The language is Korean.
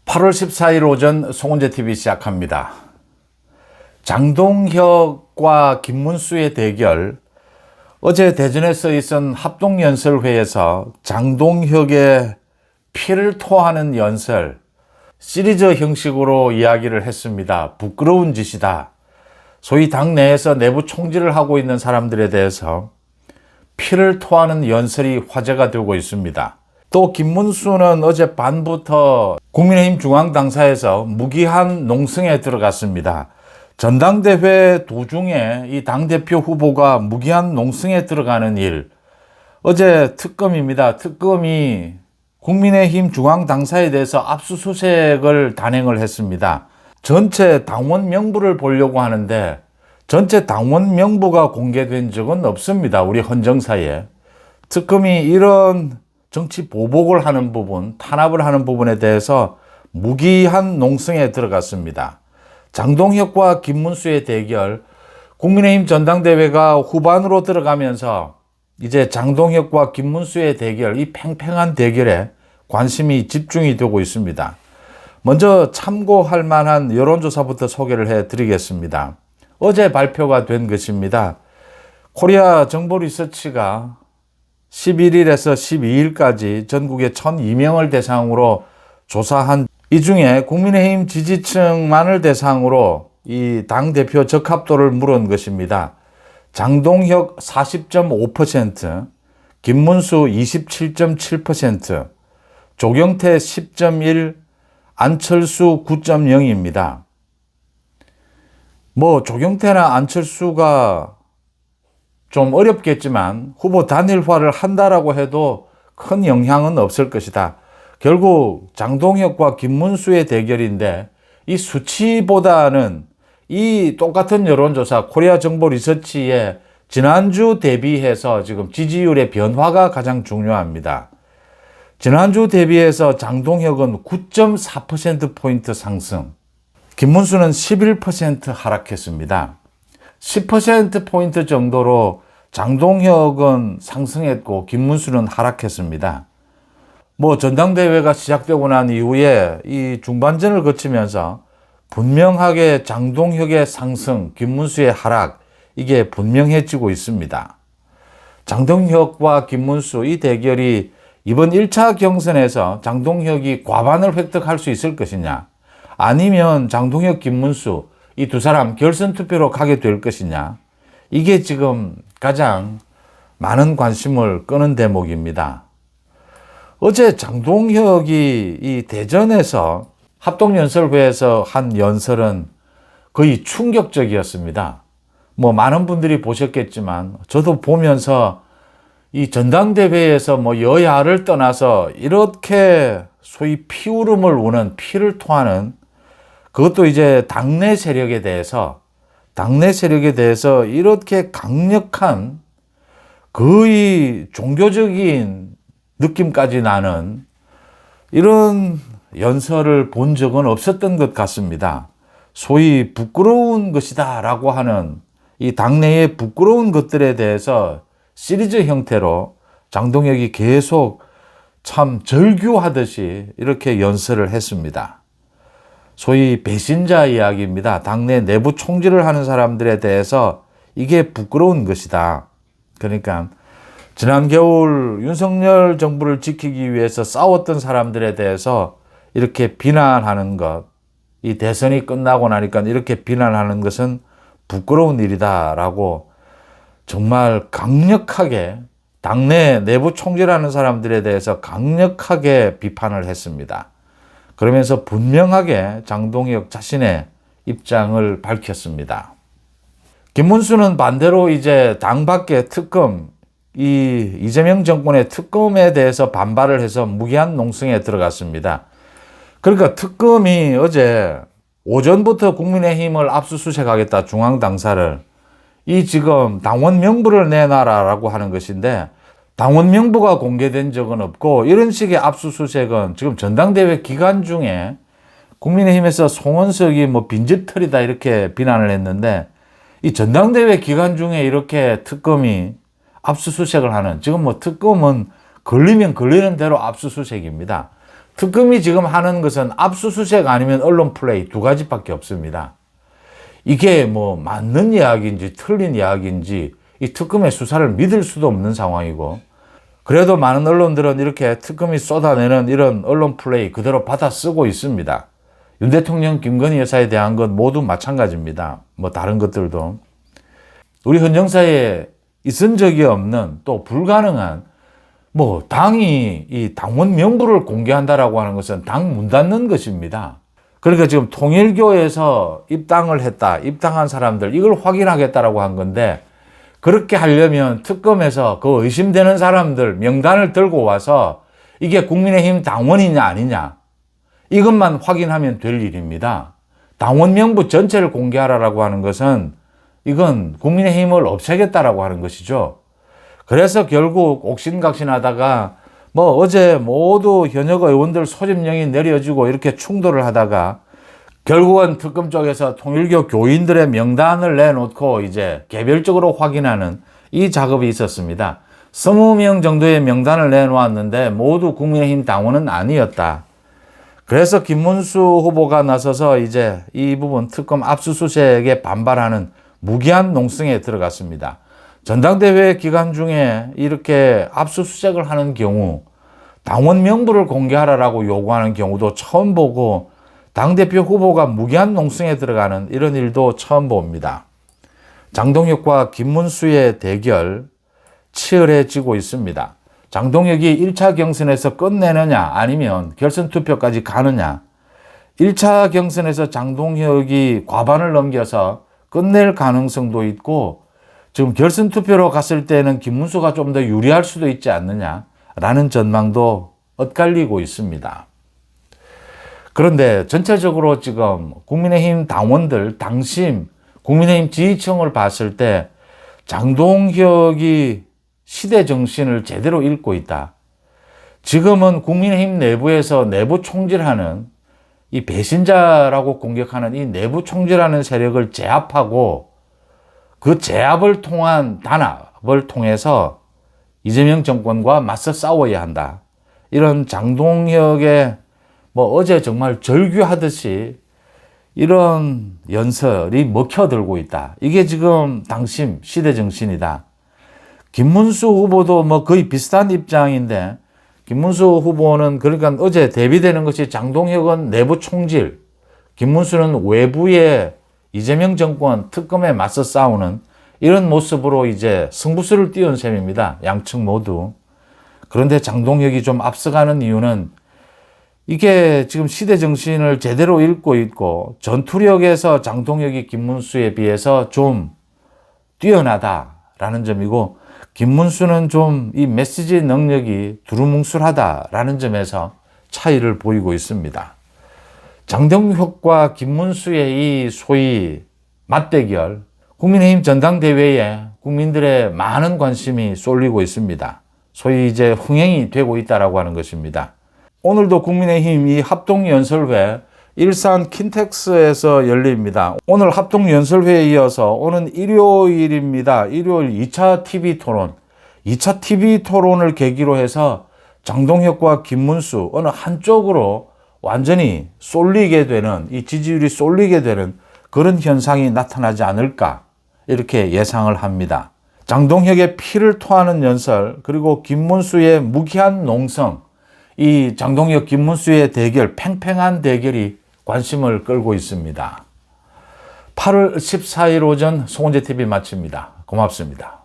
8월 14일 오전 송은재 TV 시작합니다. 장동혁과 김문수의 대결. 어제 대전에서 있은 합동연설회에서 장동혁의 피를 토하는 연설, 시리즈 형식으로 이야기를 했습니다. 부끄러운 짓이다. 소위 당내에서 내부 총질을 하고 있는 사람들에 대해서 피를 토하는 연설이 화제가 되고 있습니다. 또 김문수는 어제 밤부터 국민의힘 중앙당사에서 무기한 농성에 들어갔습니다. 전당대회 도중에 이 당대표 후보가 무기한 농성에 들어가는 일. 어제 특검입니다. 특검이 국민의힘 중앙당사에 대해서 압수수색을 단행을 했습니다. 전체 당원 명부를 보려고 하는데 전체 당원 명부가 공개된 적은 없습니다. 우리 헌정사에. 특검이 이런 정치 보복을 하는 부분, 탄압을 하는 부분에 대해서 무기한 농성에 들어갔습니다. 장동혁과 김문수의 대결, 국민의힘 전당대회가 후반으로 들어가면서 이제 장동혁과 김문수의 대결, 이 팽팽한 대결에 관심이 집중이 되고 있습니다. 먼저 참고할 만한 여론조사부터 소개를 해드리겠습니다. 어제 발표가 된 것입니다. 코리아 정보 리서치가 11일에서 12일까지 전국의 1,002명을 대상으로 조사한 이 중에 국민의힘 지지층만을 대상으로 이 당대표 적합도를 물은 것입니다. 장동혁 40.5%, 김문수 27.7%, 조경태 10.1%, 안철수 9.0입니다. 조경태나 안철수가 좀 어렵겠지만 후보 단일화를 한다라고 해도 큰 영향은 없을 것이다. 결국 장동혁과 김문수의 대결인데 이 수치보다는 이 똑같은 여론조사 코리아 정보 리서치의 지난주 대비해서 지금 지지율의 변화가 가장 중요합니다. 지난주 대비해서 장동혁은 9.4%포인트 상승, 김문수는 11% 하락했습니다. 10%포인트 정도로 장동혁은 상승했고 김문수는 하락했습니다. 전당대회가 시작되고 난 이후에 이 중반전을 거치면서 분명하게 장동혁의 상승, 김문수의 하락, 이게 분명해지고 있습니다. 장동혁과 김문수 이 대결이 이번 1차 경선에서 장동혁이 과반을 획득할 수 있을 것이냐, 아니면 장동혁, 김문수 이 두 사람 결선 투표로 가게 될 것이냐, 이게 지금 가장 많은 관심을 끄는 대목입니다. 어제 장동혁이 이 대전에서 합동연설회에서 한 연설은 거의 충격적이었습니다. 많은 분들이 보셨겠지만 저도 보면서 이 전당대회에서 여야를 떠나서 이렇게 소위 피울음을 우는, 피를 토하는, 그것도 이제 당내 세력에 대해서 이렇게 강력한 거의 종교적인 느낌까지 나는 이런 연설을 본 적은 없었던 것 같습니다. 소위 부끄러운 것이다 라고 하는 이 당내의 부끄러운 것들에 대해서 시리즈 형태로 장동혁이 계속 참 절규하듯이 이렇게 연설을 했습니다. 소위 배신자 이야기입니다. 당내 내부 총질을 하는 사람들에 대해서 이게 부끄러운 것이다. 그러니까 지난 겨울 윤석열 정부를 지키기 위해서 싸웠던 사람들에 대해서 이렇게 비난하는 것, 이 대선이 끝나고 나니까 이렇게 비난하는 것은 부끄러운 일이다라고 정말 강력하게 당내 내부 총질하는 사람들에 대해서 강력하게 비판을 했습니다. 그러면서 분명하게 장동혁 자신의 입장을 밝혔습니다. 김문수는 반대로 이제 당 밖의 특검, 이재명 정권의 특검에 대해서 반발을 해서 무기한 농성에 들어갔습니다. 그러니까 특검이 어제 오전부터 국민의힘을 압수수색하겠다, 중앙당사를. 이 지금 당원 명부를 내놔라라고 하는 것인데 당원 명부가 공개된 적은 없고 이런 식의 압수수색은 지금 전당대회 기간 중에 국민의힘에서 송원석이 빈집털이다 이렇게 비난을 했는데 이 전당대회 기간 중에 이렇게 특검이 압수수색을 하는, 지금 특검은 걸리면 걸리는 대로 압수수색입니다. 특검이 지금 하는 것은 압수수색 아니면 언론 플레이 두 가지밖에 없습니다. 이게 뭐 맞는 이야기인지 틀린 이야기인지 이 특검의 수사를 믿을 수도 없는 상황이고, 그래도 많은 언론들은 이렇게 특검이 쏟아내는 이런 언론 플레이 그대로 받아 쓰고 있습니다. 윤 대통령, 김건희 여사에 대한 것 모두 마찬가지입니다. 뭐 다른 것들도. 우리 현 정사에 있은 적이 없는 또 불가능한 뭐 당이 이 당원 명부를 공개한다라고 하는 것은 당 문 닫는 것입니다. 그러니까 지금 통일교에서 입당을 했다, 입당한 사람들 이걸 확인하겠다라고 한 건데, 그렇게 하려면 특검에서 그 의심되는 사람들 명단을 들고 와서 이게 국민의힘 당원이냐 아니냐 이것만 확인하면 될 일입니다. 당원 명부 전체를 공개하라라고 하는 것은 이건 국민의힘을 없애겠다라고 하는 것이죠. 그래서 결국 옥신각신하다가 뭐 어제 모두 현역 의원들 소집령이 내려지고 이렇게 충돌을 하다가 결국은 특검 쪽에서 통일교 교인들의 명단을 내놓고 이제 개별적으로 확인하는 이 작업이 있었습니다. 20명 정도의 명단을 내놓았는데 모두 국민의힘 당원은 아니었다. 그래서 김문수 후보가 나서서 이제 이 부분 특검 압수수색에 반발하는 무기한 농성에 들어갔습니다. 전당대회 기간 중에 이렇게 압수수색을 하는 경우 당원 명부를 공개하라라고 요구하는 경우도 처음 보고, 당대표 후보가 무기한 농성에 들어가는 이런 일도 처음 봅니다. 장동혁과 김문수의 대결 치열해지고 있습니다. 장동혁이 1차 경선에서 끝내느냐 아니면 결선 투표까지 가느냐. 1차 경선에서 장동혁이 과반을 넘겨서 끝낼 가능성도 있고, 지금 결선 투표로 갔을 때는 김문수가 좀 더 유리할 수도 있지 않느냐라는 전망도 엇갈리고 있습니다. 그런데 전체적으로 지금 국민의힘 당원들, 당심, 국민의힘 지지층을 봤을 때 장동혁이 시대 정신을 제대로 읽고 있다. 지금은 국민의힘 내부에서 내부 총질하는 이 배신자라고 공격하는 이 내부 총질하는 세력을 제압하고 그 제압을 통한 단합을 통해서 이재명 정권과 맞서 싸워야 한다. 이런 장동혁의 뭐 어제 정말 절규하듯이 이런 연설이 먹혀들고 있다. 이게 지금 당심, 시대 정신이다. 김문수 후보도 뭐 거의 비슷한 입장인데, 김문수 후보는 그러니까 어제 대비되는 것이 장동혁은 내부 총질, 김문수는 외부의 이재명 정권 특검에 맞서 싸우는 이런 모습으로 이제 승부수를 띄운 셈입니다. 양측 모두. 그런데 장동혁이 좀 앞서가는 이유는 이게 지금 시대 정신을 제대로 읽고 있고 전투력에서 장동혁이 김문수에 비해서 좀 뛰어나다라는 점이고, 김문수는 좀 이 메시지 능력이 두루뭉술하다라는 점에서 차이를 보이고 있습니다. 장동혁과 김문수의 이 소위 맞대결, 국민의힘 전당대회에 국민들의 많은 관심이 쏠리고 있습니다. 소위 이제 흥행이 되고 있다라고 하는 것입니다. 오늘도 국민의힘 이 합동연설회 일산 킨텍스에서 열립니다. 오늘 합동연설회에 이어서 오는 일요일입니다. 일요일 2차 TV 토론. 2차 TV 토론을 계기로 해서 장동혁과 김문수 어느 한쪽으로 완전히 쏠리게 되는, 이 지지율이 쏠리게 되는 그런 현상이 나타나지 않을까 이렇게 예상을 합니다. 장동혁의 피를 토하는 연설, 그리고 김문수의 무기한 농성, 이 장동혁, 김문수의 대결, 팽팽한 대결이 관심을 끌고 있습니다. 8월 14일 오전 송은재 TV 마칩니다. 고맙습니다.